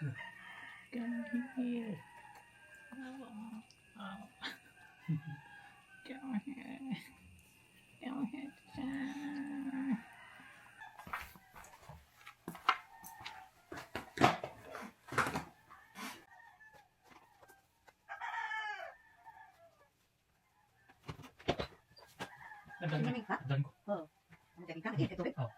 Come here. Oh, oh. Come here. Come here. Lamig ka? Dan ko. Oo. Lamig ka? Nag-iinit ka tubig? Oh.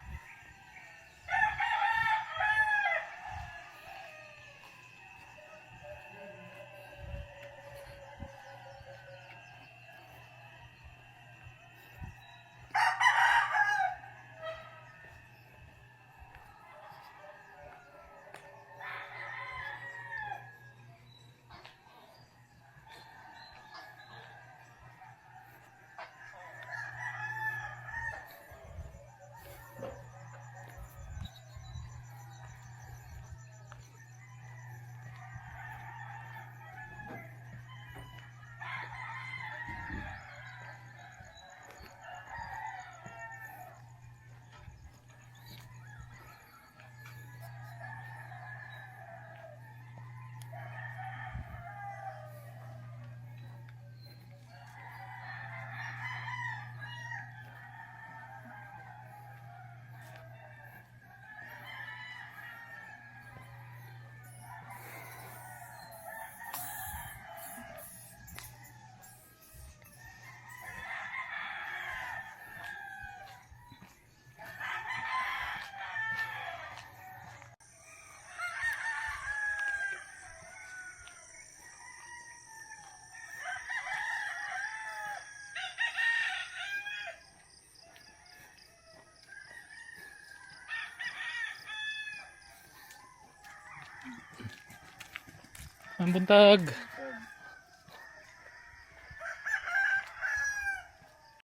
Ang buntag.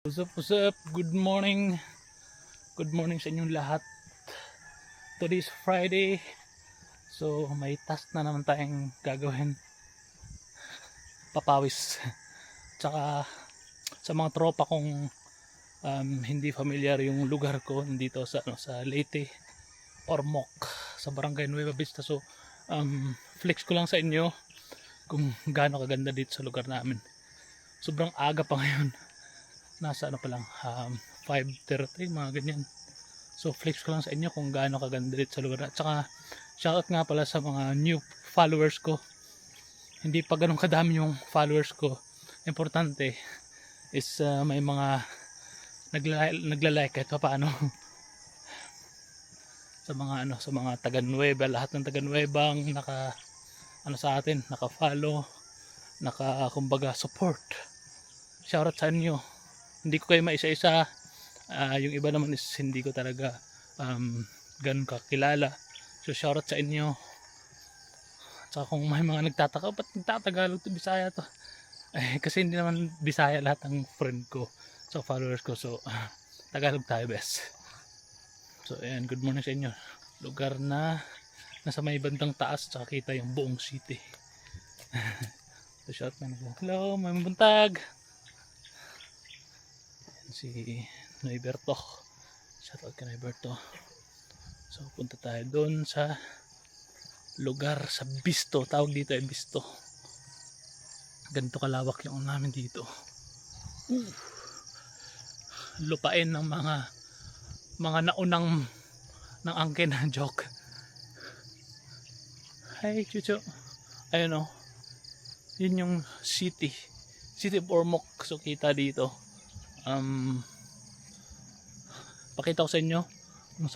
What's up? Good morning. Good morning sa inyong lahat. Today is Friday. So may task na naman tayong gagawin. Papawis. Tsaka sa mga tropa kong hindi familiar yung lugar ko dito sa Leyte, Ormoc, sa Barangay Nueva Vista. So flex ko lang sa inyo kung gaano kaganda dito sa lugar namin. Sobrang aga pa ngayon, nasa pa lang 5:30 mga ganyan. So flex ko lang sa inyo kung gaano kaganda dito sa lugar. At saka shoutout nga pala sa mga new followers ko. Hindi pa ganun kadami yung followers ko. Importante is may mga nagla-like kahit pa paano. sa mga taga Nueva, lahat ng taga Nuevang sa atin, naka-follow, kumbaga support. Shoutout sa inyo. Hindi ko kayo maisa-isa. Yung iba naman is hindi ko talaga ganun kakilala. So shoutout sa inyo. Tsaka kung may mga nagtataka, ba't nagtatagalog to, Bisaya to? Kasi hindi naman Bisaya lahat ng friend ko, so followers ko. So Tagalog tayo, best. So ayan, good morning sa inyo. Lugar na nasa may bandang taas, tsaka kita yung buong city. So shout man ako. Hello, may buntag. Si Noiberto. Shout out kay Noiberto. So punta tayo doon sa lugar sa Bisto. Tawag dito ay Bisto. Ganito kalawak yung namin dito. Lupain ng mga naunang ng angkin na joke. Hi Chucho. Ayun o, yun yung city of Ormoc. So kita dito, pakita ko sa inyo kung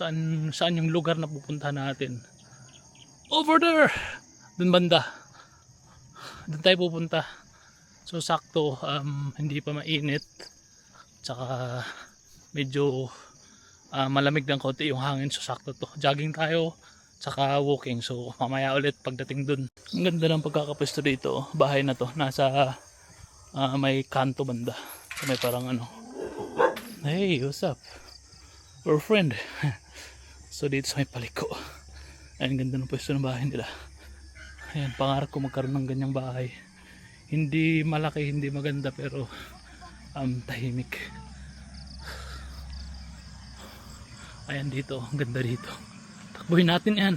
saan yung lugar na pupunta natin. Over there, dun banda, dun tayo pupunta. So sakto, hindi pa mainit, tsaka medyo malamig ng konti yung hangin. So sakto to, jogging tayo tsaka walking. So mamaya ulit pagdating dun. Ang ganda ng pagkakapwesto dito. Bahay na to nasa may kanto banda. So may parang hey, what's up? We're friend. So dito sa may paliko. Ayan, ganda ng pwesto ng bahay nila. Ayan, pangarap ko magkaroon ng ganyang bahay. Hindi malaki, hindi maganda, pero tahimik. Ayan dito, ang ganda dito. Takbuhin natin yan.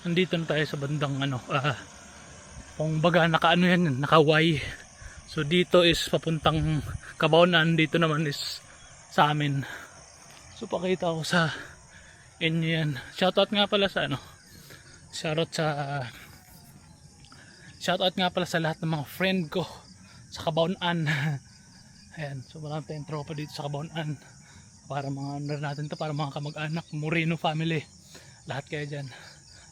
nandito na tayo sa bandang ano, kung baga nakaano yan, naka-Y. So dito is papuntang Cabaonan, dito naman is sa amin. So pakita ko sa inyo yan. Shoutout nga pala sa ano, shoutout nga pala sa lahat ng mga friend ko sa Cabaonan. Ayan, so marami tayong tropa dito sa Cabaonan. Para mga ano natin to, para mga kamag-anak, Moreno family. Lahat kayo dyan.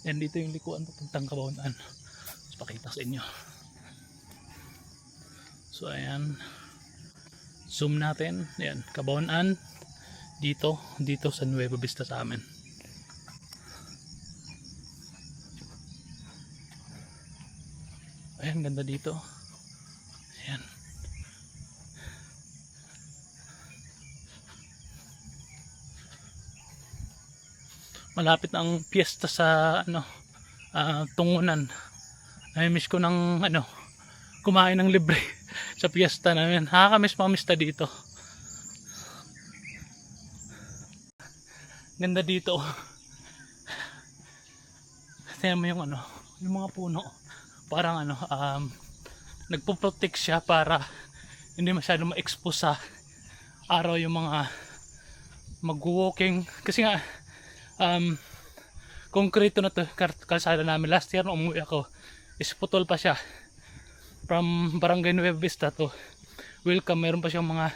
Yan, dito yung likuan papuntang Cabaonan. So pakita sa inyo. So ayan, zoom natin. Ayan, Cabaonan. Dito sa Nueva Vista sa amin. Ayan, ganda dito. Ayan. Malapit na ang piyesta sa ano, Tungunan. Namimiss ko ng ano, kumain ng libre sa piyesta namin. Nakakamiss mamista dito. Ganda dito. Tingnan mo yung ano, yung mga puno. Parang ano, nagpo-protect siya para hindi masyado ma-expose sa araw yung mga mag-walking. Kasi nga, konkreto na to kalsada namin. Last year nung umuwi ako, is putol pa siya. From Barangay Nueva Vista to Welcome, meron pa siyang mga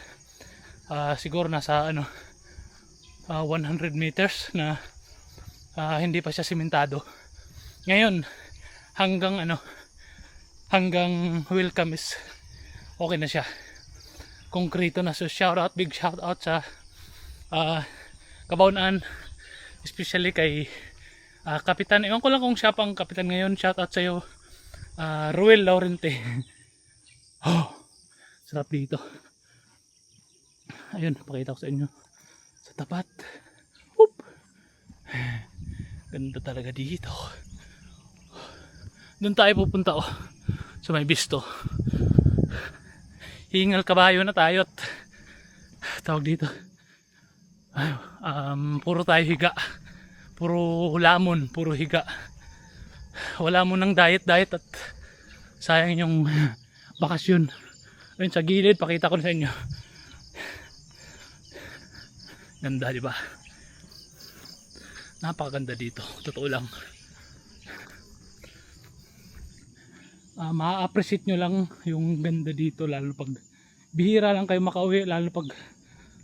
siguro nasa ano 100 meters na hindi pa siya simentado. Ngayon hanggang Welcome is okay na siya, konkreto na. So big shout out sa Cabaonan, especially kay Kapitan. Ewan ko lang kung siya pang kapitan ngayon. Shout out sa iyo, Ruel Laurente. Oh, sarap dito. Ayun, pakita ko sa inyo sa tapat. Whoop. Ganda talaga dito. Doon tayo pupunta sa may bisto. Hingal kabayo na tayo at tawag dito. Puro tayo higa. Puro lamon, puro higa. Wala mo ng diet at sayang yung bakasyon. Ayun sa gilid, pakita ko na sa inyo. Ganda, di ba? Napakaganda dito, totoo lang. Ma-appreciate nyo lang yung ganda dito, lalo pag bihira lang kayo makauwi, lalo pag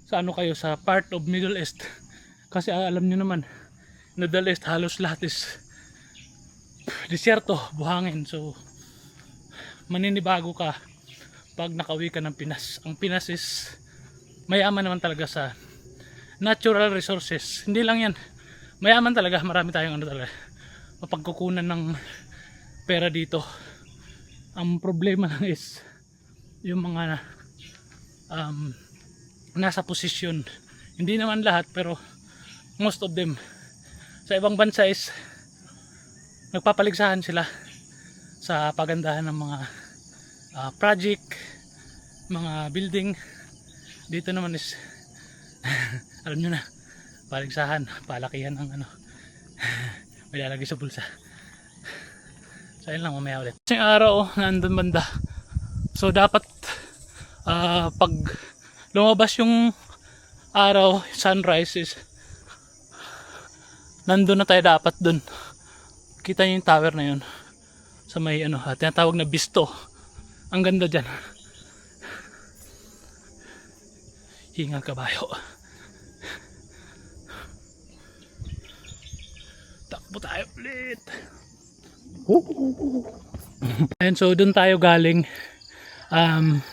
sa ano kayo, sa part of Middle East. Kasi alam nyo naman, Middle East halos lahat is disyerto, buhangin. So maninibago ka pag nakauwi ka ng Pinas. Ang Pinas is mayaman naman talaga sa natural resources. Hindi lang yan, mayaman talaga, marami tayong ano talaga, mapagkukunan ng pera dito. Ang problema lang is yung mga nasa posisyon. Hindi naman lahat, pero most of them. Sa ibang bansa is nagpapaligsahan sila sa pagandahan ng mga project, mga building. Dito naman is alam nyo na, paligsahan, palakihan ng ano may lalagay sa bulsa. So ayun lang, mamaya ulit. Kasi araw nandun banda. So dapat pag lumabas yung araw, sunrise is nandun na tayo dapat dun. Kita nyo yung tower na yun sa may ano, tinatawag na Bisto. Ang ganda dyan. Hingal kabayo. Takbo tayo ulit. And so dun tayo galing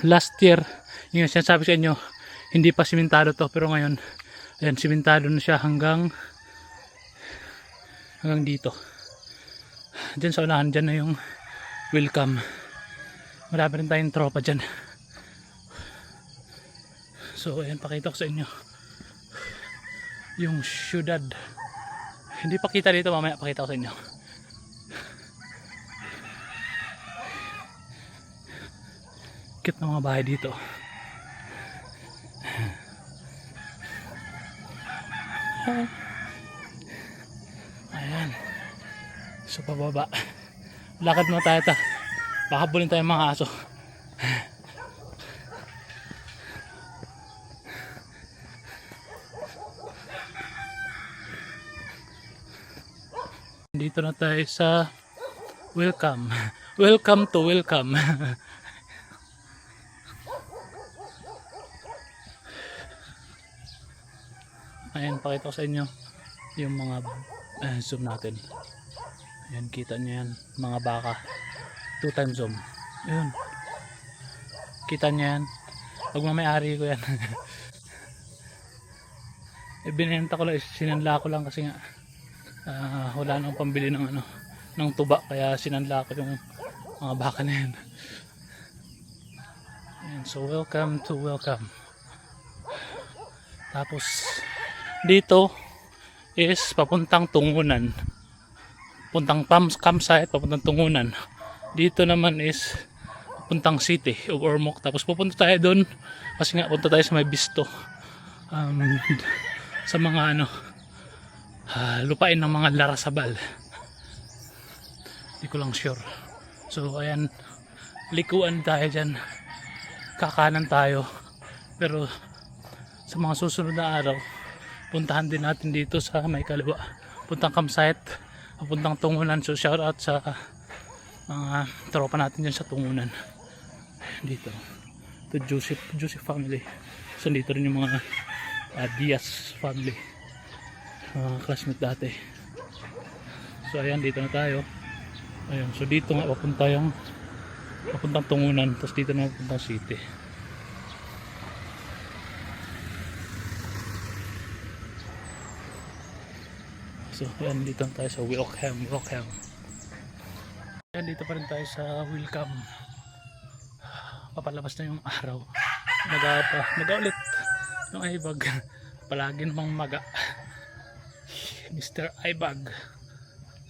last year. Yung sinasabi sa inyo, hindi pa simentado to, pero ngayon ayan, simentado na siya hanggang dito. Diyan sa unahan, dyan na yung Welcome. Marami rin tayong tropa dyan. So ayan, pakita ko sa inyo yung syudad. Hindi pa kita dito, mamaya pakita ko sa inyo. Cute na mga bahay dito. Ayan. Sa pababa. Lakad na tayo ta. Baka bulin tayo mga aso. Dito na tayo sa welcome. Welcome to welcome. Ayan, pakita ko sa inyo yung mga zoom natin. Ayan, kita nyo yan, mga baka. 2 times zoom. Ayan. Kita nyo yan. Pag mamayari ko yan. Binenta ko lang, sinanla ko lang kasi nga wala nang pambili ng ng tuba, kaya sinanla ko yung mga baka na yan. Ayan, so welcome to welcome. Tapos dito is papuntang Tungunan, puntang campsite, papuntang Tungunan. Dito naman is papuntang city of Ormoc. Tapos pupunta tayo doon kasi nga punta tayo sa may Bisto, sa mga lupain ng mga Larasabal. Hindi ko lang sure. So ayan, likuan tayo dyan, kakanan tayo. Pero sa mga susunod na araw, puntahan din natin dito sa may kaliwa, puntang campsite, puntang Tungunan. So shout out sa mga tropa natin dyan sa Tungunan. Dito to Joseph family. So dito rin yung mga Diaz family, mga classmate dati. So ayan, dito na tayo. Ayan, so dito nga papuntang Tungunan, tapos dito na papuntang city. So ayan, dito tayo sa welcome. Ayan, dito pa rin tayo sa welcome. Papalabas na yung araw. Maga ulit yung Ibag. Palagi namang maga. Mr. Ibag.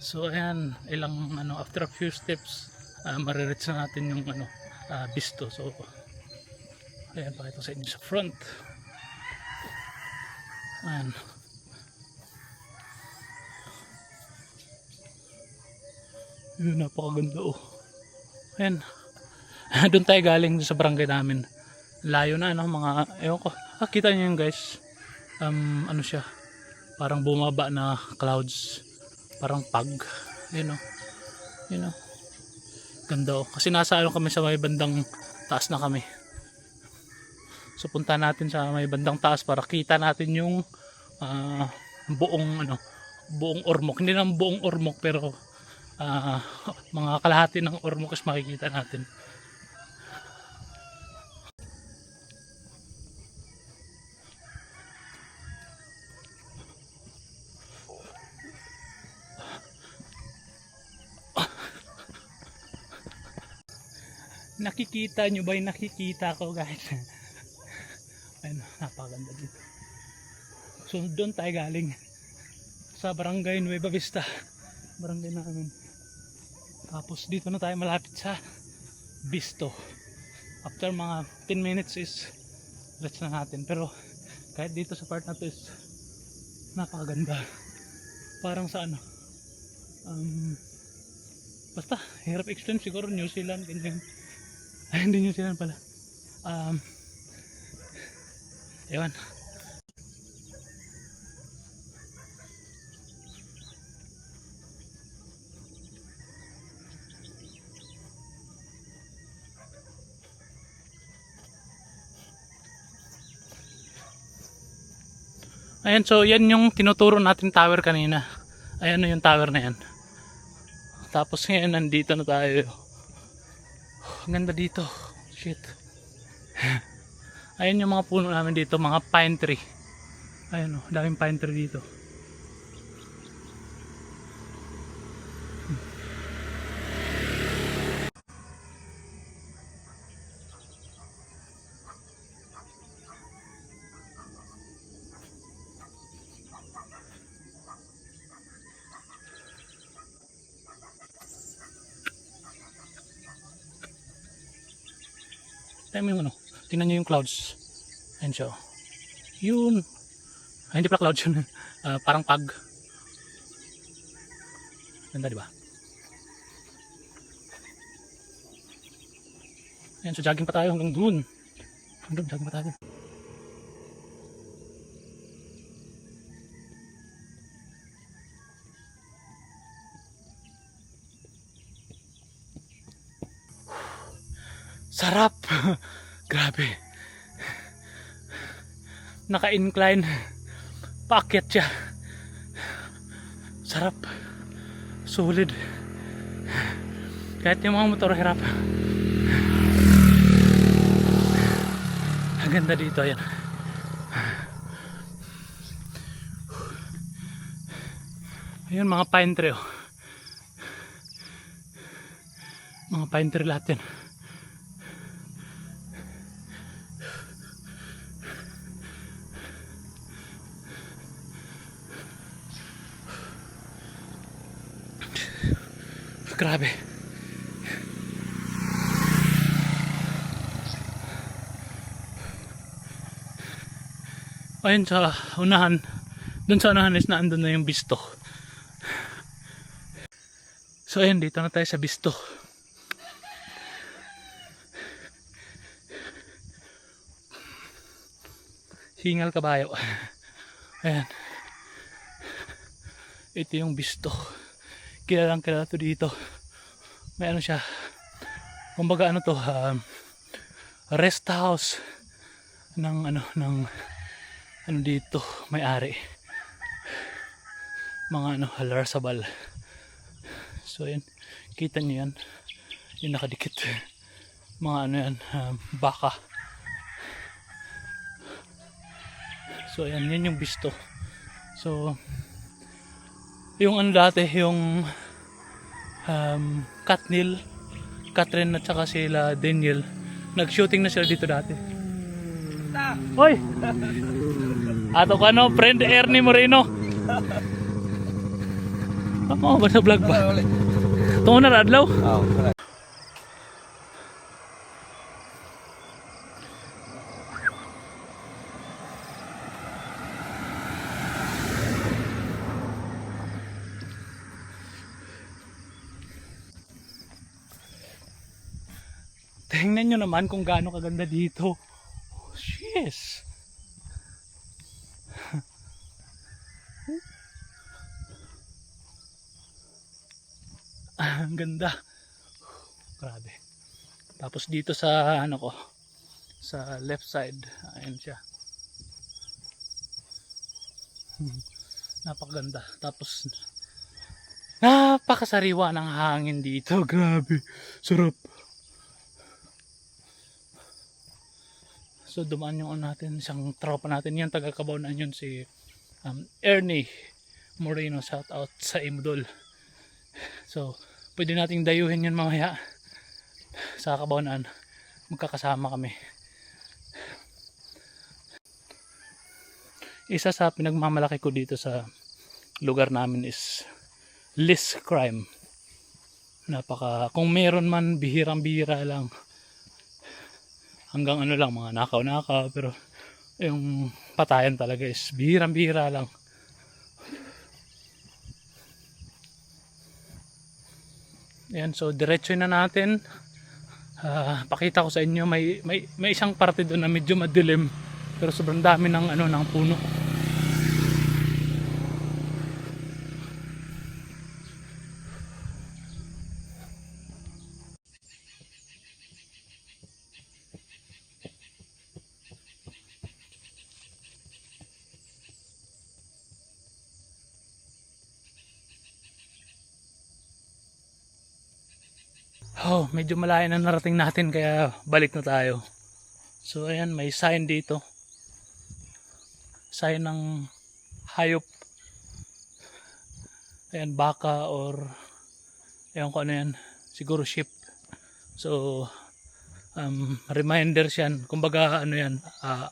So ayan, ilang after a few steps, marireach na natin yung Bisto. So ayan, pakita sa inyo sa front. Ayan. Yun, napakaganda oh. Ayan. Doon tayo galing sa barangay namin. Layo na mga, ewan ko. Kita nyo yun guys. Siya. Parang bumaba na clouds. Parang pag. Yun oh. Ganda oh. Kasi nasa kami sa may bandang taas na kami. So punta natin sa may bandang taas para kita natin yung buong Ormoc. Hindi naman buong Ormoc, pero mga kalahati ng Ormoc is makikita natin. Nakikita nyo ba yung nakikita ko guys? Ayun, napakaganda dito. So doon tayo galing sa barangay Nueva Vista, barangay namin. Tapos dito na tayo malapit sa Bisto. After mga 10 minutes is reach na natin. Pero kahit dito sa part na to is napakaganda. Parang sa basta hirap explain, siguro New Zealand ganyan. Ay, hindi New Zealand pala. Ewan. Ayan, so yan yung tinuturo natin tower kanina. Ayan yung tower na yan. Tapos ngayon nandito na tayo. Ang ganda dito. Shit. Ayan yung mga puno namin dito, mga pine tree. Ayan oh, daming pine tree dito. Tingnan mo tingnan nyo yung clouds. Ayan siya. Yun. Ay, hindi pala clouds yun. Parang pag. Ganda diba? Ayan, so jogging pa tayo hanggang dun. Hanggang jogging pa tayo. Sarap! Grabe. Naka-incline. Paakyat siya. Sarap. Solid. Kahit yung mga motor hirap. Ang ganda dito. Ayan. Ayun, mga pine tree. Oh. Mga pine tree lahat yan. Grabe. Ayun sa unahan. Doon sa unahan is naandun na yung Bisto. So ayun, dito na tayo sa Bisto. Hingal kabayo. Ayan. Ito yung Bisto. Kilalang kilala to dito. May ano siya, kumbaga ano to, rest house ng ano dito may ari, mga Halar-Sabal. So yan, kita nyo yan, yung nakadikit, mga yan, baka. So yan yung Bisto. So yung dati, yung Catherine at saka sila Daniel, nag-shooting na sila dito dati. Hoy! Ato ka friend Ernie Moreno. Ako ba sa vlog ba? Tungo na radlaw? Oo. Tingnan nyo naman kung gaano kaganda dito. Oh, yes. Ang ganda. Grabe. Tapos dito sa sa left side, ayun siya. Napakaganda. Tapos napakasariwa ng hangin dito. Grabe. Sarap. So dumaan yung natin, isang tropa natin yan, taga Cabaonan yun, si Ernie Moreno. Shout out sa Imdol. So pwede nating dayuhin yun mamaya sa Cabaonan, magkakasama kami. Isa sa pinagmamalaki ko dito sa lugar namin is less crime. Kung meron man, bihirang-bihira lang. Hanggang lang, mga nakaw-nakaw, pero yung patayan talaga is bihirang-bihira lang. Ayan, so diretso na natin. Pakita ko sa inyo, may isang parte doon na medyo madilim, pero sobrang dami ng puno. Oh, medyo malayo na narating natin, kaya balik na tayo. So ayan, may sign dito. Sign ng hayop. Ayan, baka or ayan ko ano yan, siguro sheep. So reminders yan. Kumbaga yan,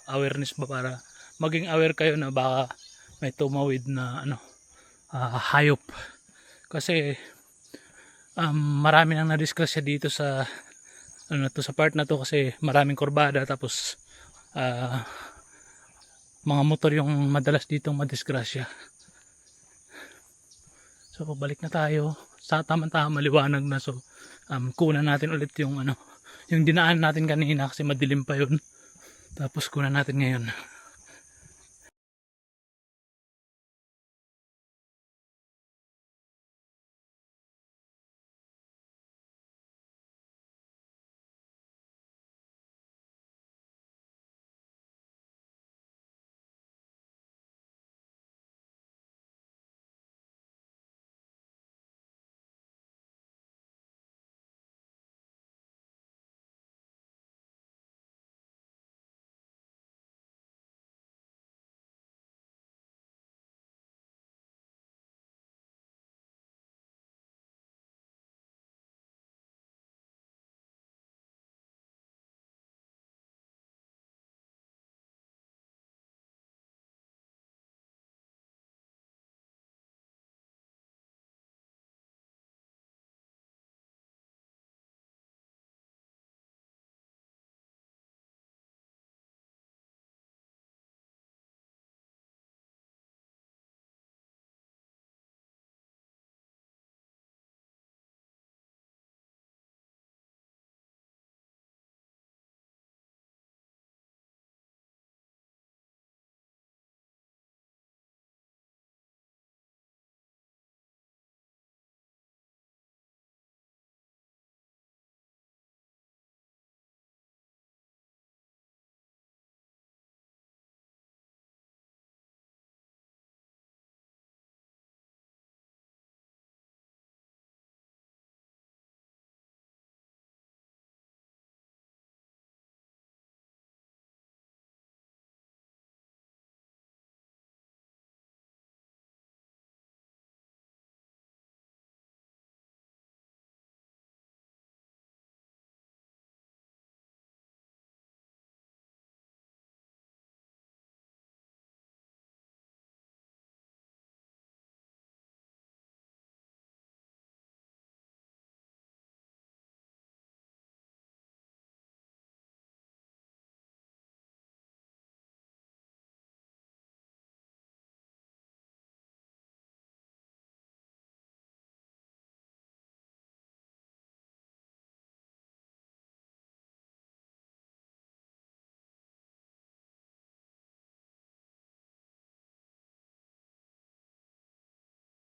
awareness ba, para maging aware kayo na baka may tumawid na hayop. Kasi marami nang nadiskrasya dito sa sa part na to, kasi maraming kurbada, tapos mga motor yung madalas ditong madiskrasya. So balik na tayo sa tamang-tama, maliwanag na. So kunan natin ulit yung Yung dinaan natin kanina kasi madilim pa yun. Tapos kunan natin ngayon.